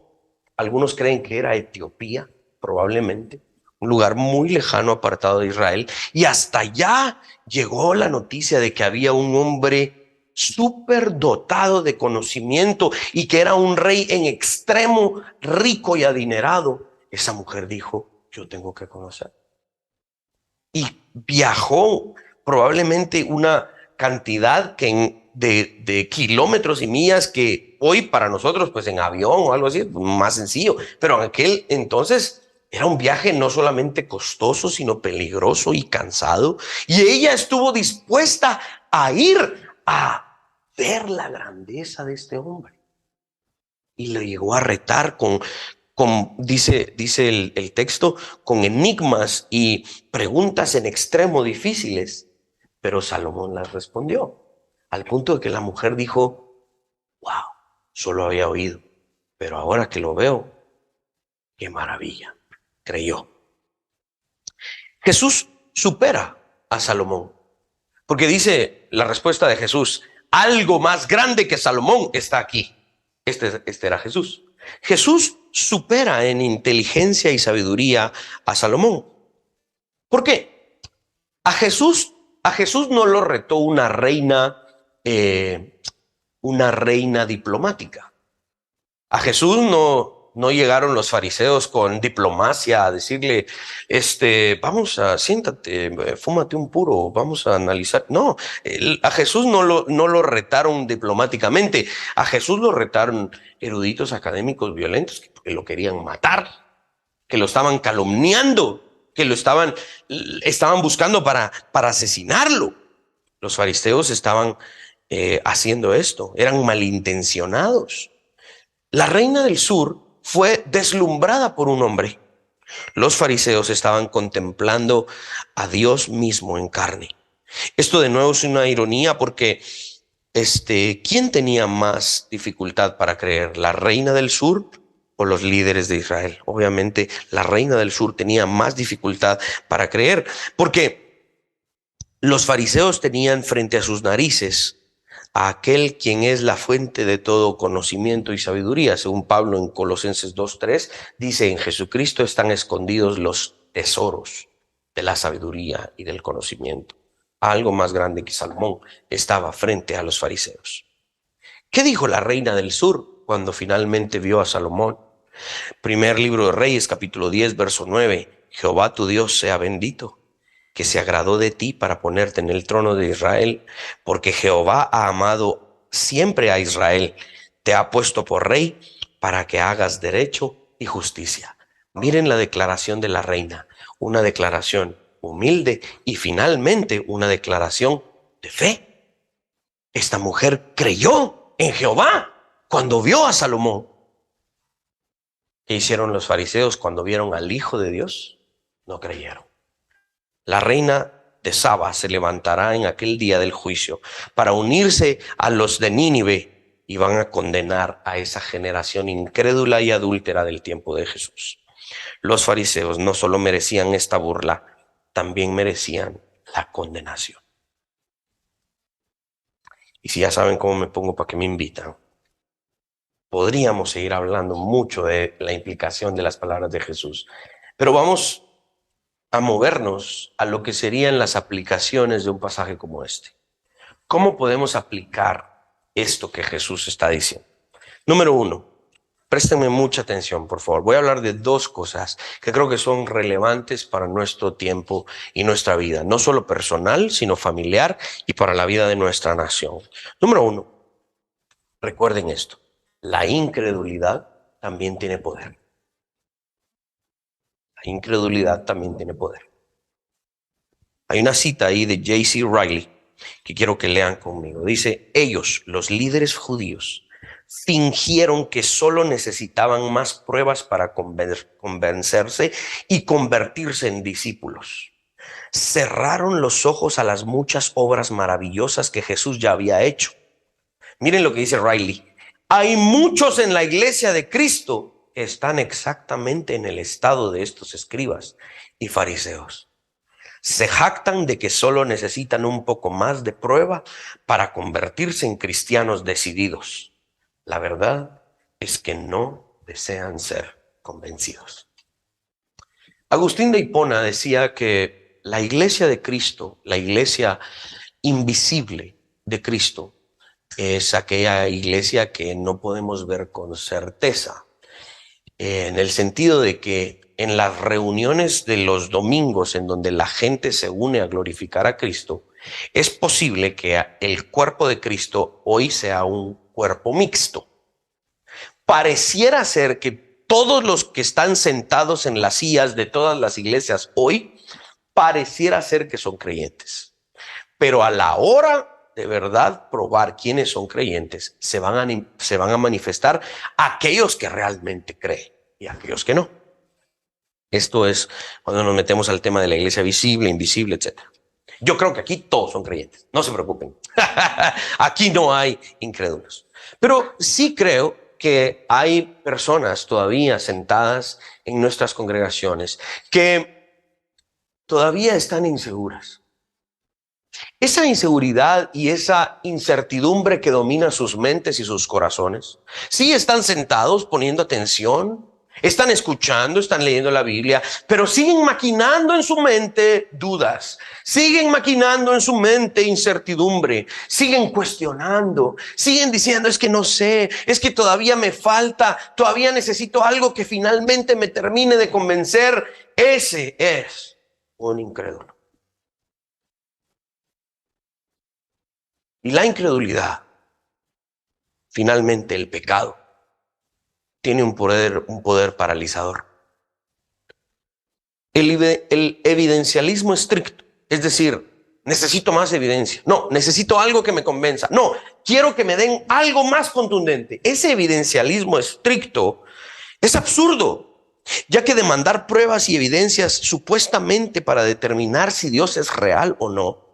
algunos creen que era Etiopía, probablemente, un lugar muy lejano, apartado de Israel, y hasta allá llegó la noticia de que había un hombre súper dotado de conocimiento y que era un rey en extremo, rico y adinerado. Esa mujer dijo, yo tengo que conocer. Y viajó probablemente una cantidad de kilómetros y millas que hoy para nosotros pues en avión o algo así más sencillo, pero en aquel entonces era un viaje no solamente costoso sino peligroso y cansado, y ella estuvo dispuesta a ir a ver la grandeza de este hombre y le llegó a retar dice el texto, con enigmas y preguntas en extremo difíciles, pero Salomón las respondió, al punto de que la mujer dijo, wow, solo había oído, pero ahora que lo veo, qué maravilla, creyó. Jesús supera a Salomón, porque dice la respuesta de Jesús, algo más grande que Salomón está aquí. Este era Jesús. Jesús supera en inteligencia y sabiduría a Salomón. ¿Por qué? A Jesús no lo retó una reina diplomática. A Jesús no llegaron los fariseos con diplomacia a decirle, siéntate, fúmate un puro, vamos a analizar. No, a Jesús no lo retaron diplomáticamente. A Jesús lo retaron eruditos académicos violentos que lo querían matar, que lo estaban calumniando, que lo estaban buscando para asesinarlo. Los fariseos estaban haciendo esto, eran malintencionados. La reina del sur fue deslumbrada por un hombre. Los fariseos estaban contemplando a Dios mismo en carne. Esto de nuevo es una ironía porque ¿quién tenía más dificultad para creer? ¿La reina del sur o los líderes de Israel? Obviamente la reina del sur tenía más dificultad para creer porque los fariseos tenían frente a sus narices a aquel quien es la fuente de todo conocimiento y sabiduría. Según Pablo en Colosenses 2:3 dice, en Jesucristo están escondidos los tesoros de la sabiduría y del conocimiento. Algo más grande que Salomón estaba frente a los fariseos. ¿Qué dijo la reina del sur cuando finalmente vio a Salomón? Primer libro de Reyes, capítulo 10, verso 9. Jehová tu Dios sea bendito, que se agradó de ti para ponerte en el trono de Israel, porque Jehová ha amado siempre a Israel, te ha puesto por rey para que hagas derecho y justicia. Miren la declaración de la reina, una declaración humilde y finalmente una declaración de fe. Esta mujer creyó en Jehová cuando vio a Salomón. ¿Qué hicieron los fariseos cuando vieron al Hijo de Dios? No creyeron. La reina de Saba se levantará en aquel día del juicio para unirse a los de Nínive y van a condenar a esa generación incrédula y adúltera del tiempo de Jesús. Los fariseos no solo merecían esta burla, también merecían la condenación. Y si ya saben cómo me pongo, ¿para qué me invitan? Podríamos seguir hablando mucho de la implicación de las palabras de Jesús, pero vamos a movernos a lo que serían las aplicaciones de un pasaje como este. ¿Cómo podemos aplicar esto que Jesús está diciendo? Número 1, Préstenme mucha atención, por favor. Voy a hablar de dos cosas que creo que son relevantes para nuestro tiempo y nuestra vida, no solo personal, sino familiar y para la vida de nuestra nación. Número uno, recuerden esto: la incredulidad también tiene poder. La incredulidad también tiene poder. Hay una cita ahí de J.C. Riley que quiero que lean conmigo. Dice: ellos, los líderes judíos, fingieron que solo necesitaban más pruebas para convencerse y convertirse en discípulos. Cerraron los ojos a las muchas obras maravillosas que Jesús ya había hecho. Miren lo que dice Riley: hay muchos en la iglesia de Cristo que están exactamente en el estado de estos escribas y fariseos. Se jactan de que solo necesitan un poco más de prueba para convertirse en cristianos decididos. La verdad es que no desean ser convencidos. Agustín de Hipona decía que la iglesia de Cristo, la iglesia invisible de Cristo, es aquella iglesia que no podemos ver con certeza, en el sentido de que en las reuniones de los domingos en donde la gente se une a glorificar a Cristo, es posible que el cuerpo de Cristo hoy sea un cuerpo mixto. Pareciera ser que todos los que están sentados en las sillas de todas las iglesias hoy, pareciera ser que son creyentes. Pero a la hora de verdad probar quiénes son creyentes, se van a manifestar aquellos que realmente creen y aquellos que no. Esto es cuando nos metemos al tema de la iglesia visible, invisible, etc. Yo creo que aquí todos son creyentes, no se preocupen. Aquí no hay incrédulos. Pero sí creo que hay personas todavía sentadas en nuestras congregaciones que todavía están inseguras. Esa inseguridad y esa incertidumbre que domina sus mentes y sus corazones, sí están sentados poniendo atención, están escuchando, están leyendo la Biblia, pero siguen maquinando en su mente dudas, siguen maquinando en su mente incertidumbre, siguen cuestionando, siguen diciendo: es que no sé, es que todavía me falta, todavía necesito algo que finalmente me termine de convencer. Ese es un incrédulo. Y la incredulidad, finalmente el pecado, tiene un poder paralizador. El evidencialismo estricto, es decir, necesito más evidencia. No, necesito algo que me convenza. No, quiero que me den algo más contundente. Ese evidencialismo estricto es absurdo, ya que demandar pruebas y evidencias supuestamente para determinar si Dios es real o no,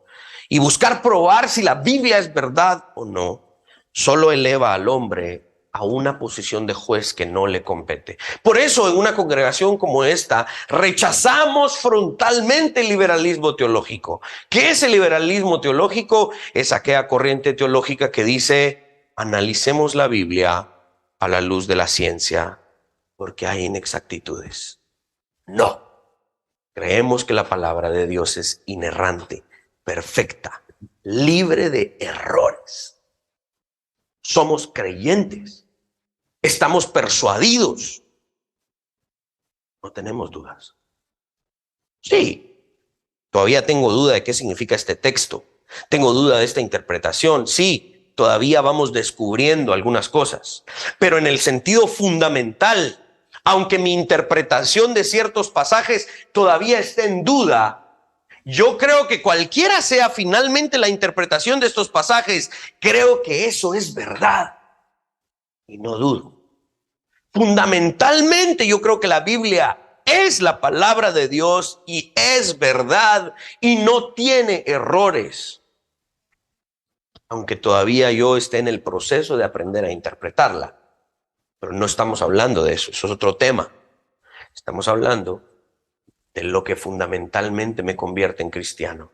y buscar probar si la Biblia es verdad o no, solo eleva al hombre a una posición de juez que no le compete. Por eso, en una congregación como esta, rechazamos frontalmente el liberalismo teológico. ¿Qué es el liberalismo teológico? Es aquella corriente teológica que dice: analicemos la Biblia a la luz de la ciencia, porque hay inexactitudes. No. Creemos que la palabra de Dios es inerrante, perfecta, libre de errores. Somos creyentes. Estamos persuadidos. No tenemos dudas. Sí, todavía tengo duda de qué significa este texto. Tengo duda de esta interpretación. Sí, todavía vamos descubriendo algunas cosas. Pero en el sentido fundamental, aunque mi interpretación de ciertos pasajes todavía esté en duda, yo creo que cualquiera sea finalmente la interpretación de estos pasajes, creo que eso es verdad. Y no dudo. Fundamentalmente yo creo que la Biblia es la palabra de Dios y es verdad y no tiene errores. Aunque todavía yo esté en el proceso de aprender a interpretarla. Pero no estamos hablando de eso, eso es otro tema. Estamos hablando de lo que fundamentalmente me convierte en cristiano.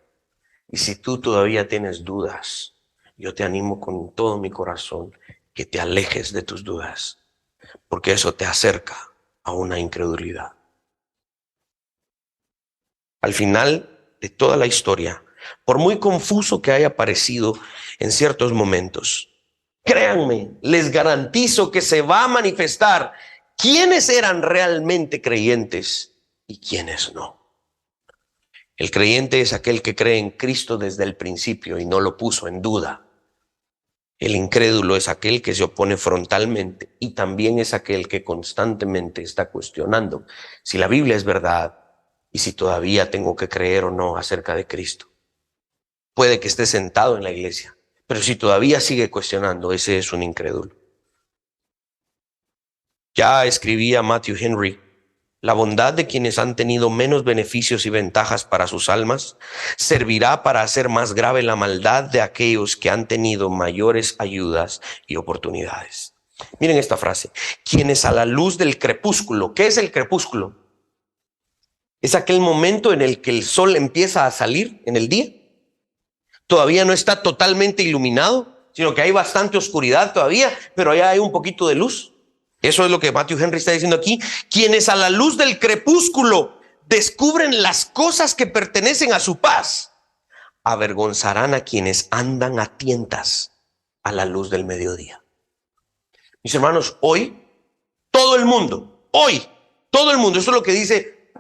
Y si tú todavía tienes dudas, yo te animo con todo mi corazón que te alejes de tus dudas, porque eso te acerca a una incredulidad. Al final de toda la historia, por muy confuso que haya parecido en ciertos momentos, Créanme, les garantizo que se va a manifestar quiénes eran realmente creyentes y quiénes no. El creyente es aquel que cree en Cristo desde el principio y no lo puso en duda. El incrédulo es aquel que se opone frontalmente y también es aquel que constantemente está cuestionando si la Biblia es verdad y si todavía tengo que creer o no acerca de Cristo. Puede que esté sentado en la iglesia, pero si todavía sigue cuestionando, ese es un incrédulo. Ya escribía Matthew Henry: la bondad de quienes han tenido menos beneficios y ventajas para sus almas servirá para hacer más grave la maldad de aquellos que han tenido mayores ayudas y oportunidades. Miren esta frase: quienes a la luz del crepúsculo. ¿Qué es el crepúsculo? Es aquel momento en el que el sol empieza a salir en el día. Todavía no está totalmente iluminado, sino que hay bastante oscuridad todavía, pero ya hay un poquito de luz. Eso es lo que Matthew Henry está diciendo aquí. Quienes a la luz del crepúsculo descubren las cosas que pertenecen a su paz, avergonzarán a quienes andan a tientas a la luz del mediodía. Mis hermanos, hoy todo el mundo, eso es lo que dice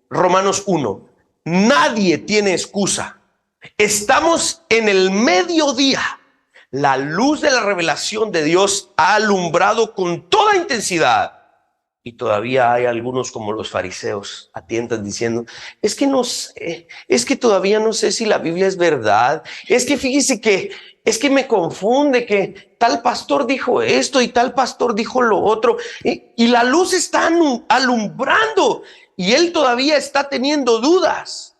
Romanos 1. Nadie tiene excusa. Estamos en el mediodía. La luz de la revelación de Dios ha alumbrado con toda intensidad. Y todavía hay algunos como los fariseos a tientas diciendo: es que no sé, es que todavía no sé si la Biblia es verdad. Es que fíjese que, es que me confunde que tal pastor dijo esto y tal pastor dijo lo otro. Y la luz está alumbrando y él todavía está teniendo dudas.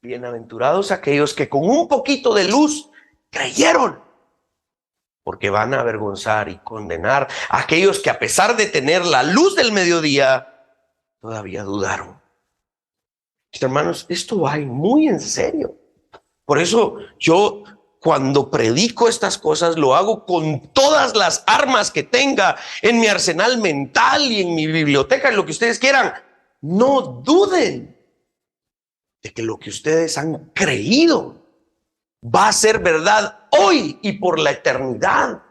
Bienaventurados aquellos que con un poquito de luz creyeron, porque van a avergonzar y condenar a aquellos que, a pesar de tener la luz del mediodía, todavía dudaron. Hermanos, esto va muy en serio. Por eso yo, cuando predico estas cosas, lo hago con todas las armas que tenga en mi arsenal mental y en mi biblioteca, en lo que ustedes quieran. No duden de que lo que ustedes han creído va a ser verdad hoy y por la eternidad.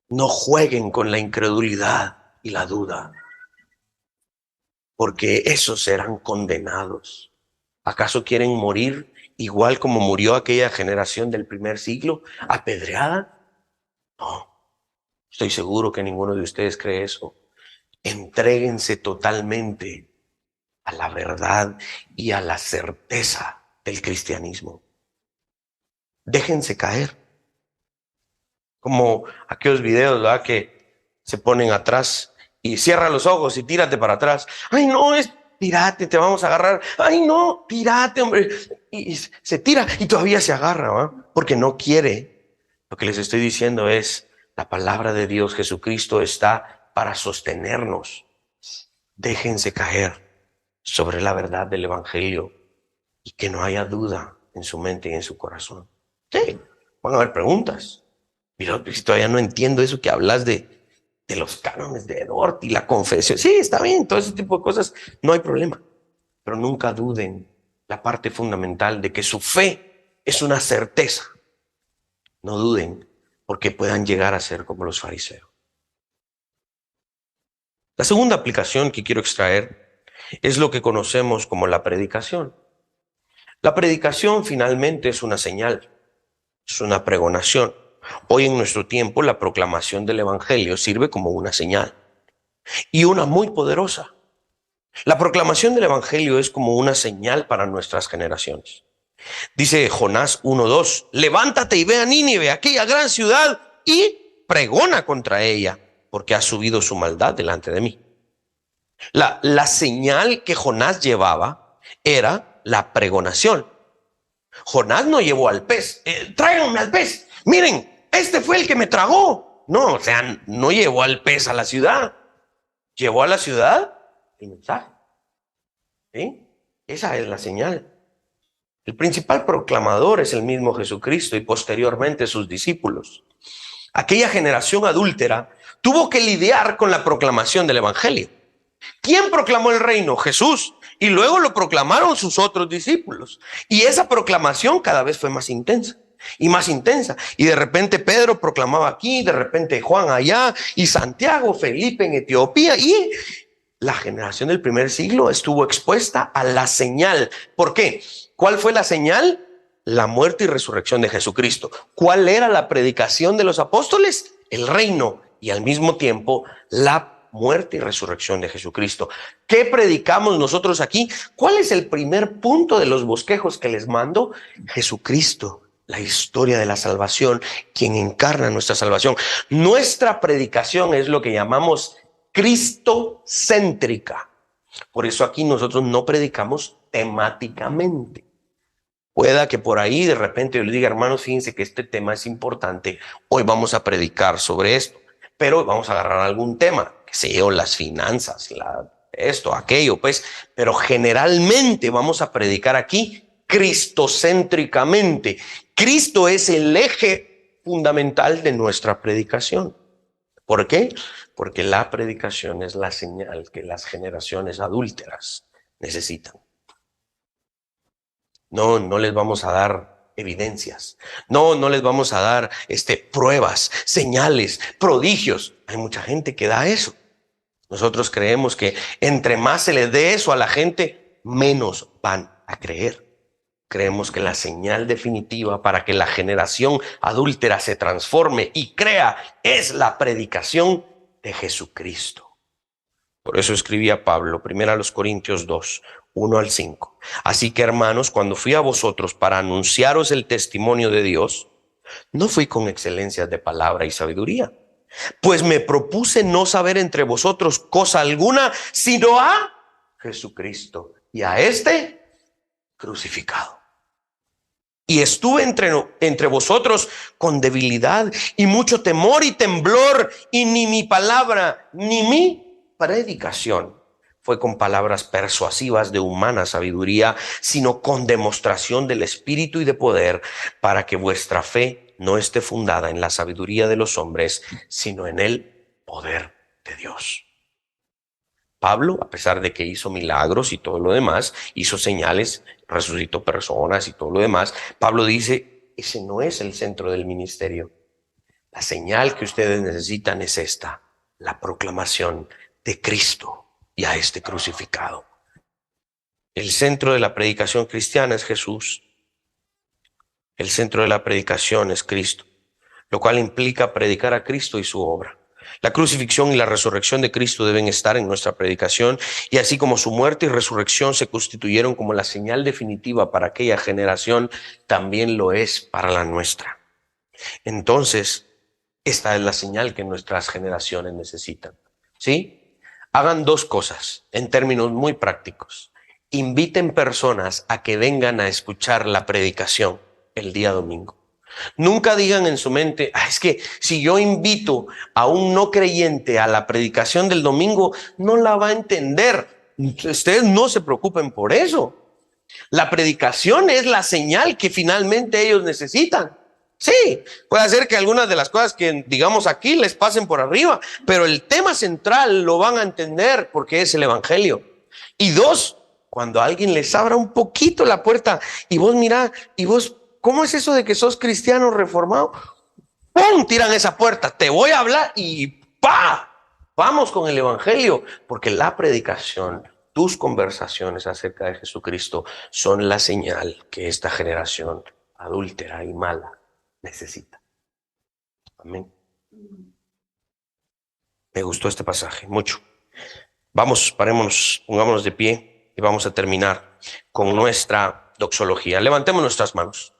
No jueguen con la incredulidad y la duda, porque esos serán condenados. ¿Acaso quieren morir igual como murió aquella generación del primer siglo, apedreada? No, estoy seguro que ninguno de ustedes cree eso. Entréguense totalmente a la verdad y a la certeza del cristianismo. Déjense caer. Como aquellos videos, ¿verdad?, que se ponen atrás y cierra los ojos y tírate para atrás. Ay, no, tírate, te vamos a agarrar. Ay, no, tírate, hombre. Y se tira y todavía se agarra, ¿verdad?, porque no quiere. Lo que les estoy diciendo es: la palabra de Dios, Jesucristo, está para sostenernos. Déjense caer sobre la verdad del evangelio y que no haya duda en su mente y en su corazón. Sí, van a haber preguntas. Pero si todavía no entiendo eso que hablas de los cánones de Dort y la confesión. Sí, está bien, todo ese tipo de cosas, no hay problema. Pero nunca duden la parte fundamental de que su fe es una certeza. No duden porque puedan llegar a ser como los fariseos. La segunda aplicación que quiero extraer es lo que conocemos como la predicación. La predicación finalmente es una señal, es una pregonación. Hoy en nuestro tiempo la proclamación del evangelio sirve como una señal y una muy poderosa. La proclamación del evangelio es como una señal para nuestras generaciones. Dice Jonás 1:2: levántate y ve a Nínive, aquella gran ciudad, y pregona contra ella, porque ha subido su maldad delante de mí. La señal que Jonás llevaba era la pregonación. Jonás no llevó al pez. Tráiganme al pez. Miren, este fue el que me tragó. No, o sea, no llevó al pez a la ciudad. Llevó a la ciudad el mensaje. ¿Sí? Esa es la señal. El principal proclamador es el mismo Jesucristo y posteriormente sus discípulos. Aquella generación adúltera tuvo que lidiar con la proclamación del evangelio. ¿Quién proclamó el reino? Jesús. Y luego lo proclamaron sus otros discípulos. Y esa proclamación cada vez fue más intensa. y más intensa. Y de repente Pedro proclamaba aquí, de repente Juan allá, y Santiago, Felipe en Etiopía, y la generación del primer siglo estuvo expuesta a la señal. ¿Por qué? ¿Cuál fue la señal? La muerte y resurrección de Jesucristo. ¿Cuál era la predicación de los apóstoles? El reino, y al mismo tiempo la muerte y resurrección de Jesucristo. ¿Qué predicamos nosotros aquí? ¿Cuál es el primer punto de los bosquejos que les mando? Jesucristo, la historia de la salvación, quien encarna nuestra salvación. Nuestra predicación es lo que llamamos cristocéntrica. Por eso aquí nosotros no predicamos temáticamente. Pueda que por ahí de repente yo le diga, hermanos, fíjense que este tema es importante, hoy vamos a predicar sobre esto, pero vamos a agarrar algún tema, que sé yo, las finanzas, esto, aquello, pues, pero generalmente vamos a predicar aquí cristocéntricamente. Cristo es el eje fundamental de nuestra predicación. ¿Por qué? Porque la predicación es la señal que las generaciones adúlteras necesitan. No les vamos a dar evidencias. No les vamos a dar pruebas, señales, prodigios. Hay mucha gente que da eso. Nosotros creemos que entre más se les dé eso a la gente, menos van a creer. Creemos que la señal definitiva para que la generación adúltera se transforme y crea es la predicación de Jesucristo. Por eso escribía Pablo, 1 Corintios 2, 1 al 5. Así que, hermanos, cuando fui a vosotros para anunciaros el testimonio de Dios, no fui con excelencias de palabra y sabiduría, pues me propuse no saber entre vosotros cosa alguna, sino a Jesucristo y a crucificado. Y estuve entre vosotros con debilidad y mucho temor y temblor, y ni mi palabra ni mi predicación fue con palabras persuasivas de humana sabiduría, sino con demostración del Espíritu y de poder, para que vuestra fe no esté fundada en la sabiduría de los hombres, sino en el poder de Dios. Pablo, a pesar de que hizo milagros y todo lo demás, hizo señales, resucitó personas y todo lo demás, Pablo dice, ese no es el centro del ministerio. La señal que ustedes necesitan es esta, la proclamación de Cristo y a crucificado. El centro de la predicación cristiana es Jesús. El centro de la predicación es Cristo, lo cual implica predicar a Cristo y su obra. La crucifixión y la resurrección de Cristo deben estar en nuestra predicación, y así como su muerte y resurrección se constituyeron como la señal definitiva para aquella generación, también lo es para la nuestra. Entonces, esta es la señal que nuestras generaciones necesitan. ¿Sí? Hagan dos cosas en términos muy prácticos. Inviten personas a que vengan a escuchar la predicación el día domingo. Nunca digan en su mente, es que si yo invito a un no creyente a la predicación del domingo, no la va a entender. Ustedes no se preocupen por eso. La predicación es la señal que finalmente ellos necesitan. Sí, puede ser que algunas de las cosas que digamos aquí les pasen por arriba, pero el tema central lo van a entender porque es el evangelio. Y dos, cuando alguien les abra un poquito la puerta y vos mirá, y vos, ¿cómo es eso de que sos cristiano reformado? ¡Pum! Tiran esa puerta, te voy a hablar y ¡pa! Vamos con el evangelio, porque la predicación, tus conversaciones acerca de Jesucristo son la señal que esta generación adúltera y mala necesita. Amén. Me gustó este pasaje mucho. Vamos, parémonos, pongámonos de pie y vamos a terminar con nuestra doxología. Levantemos nuestras manos.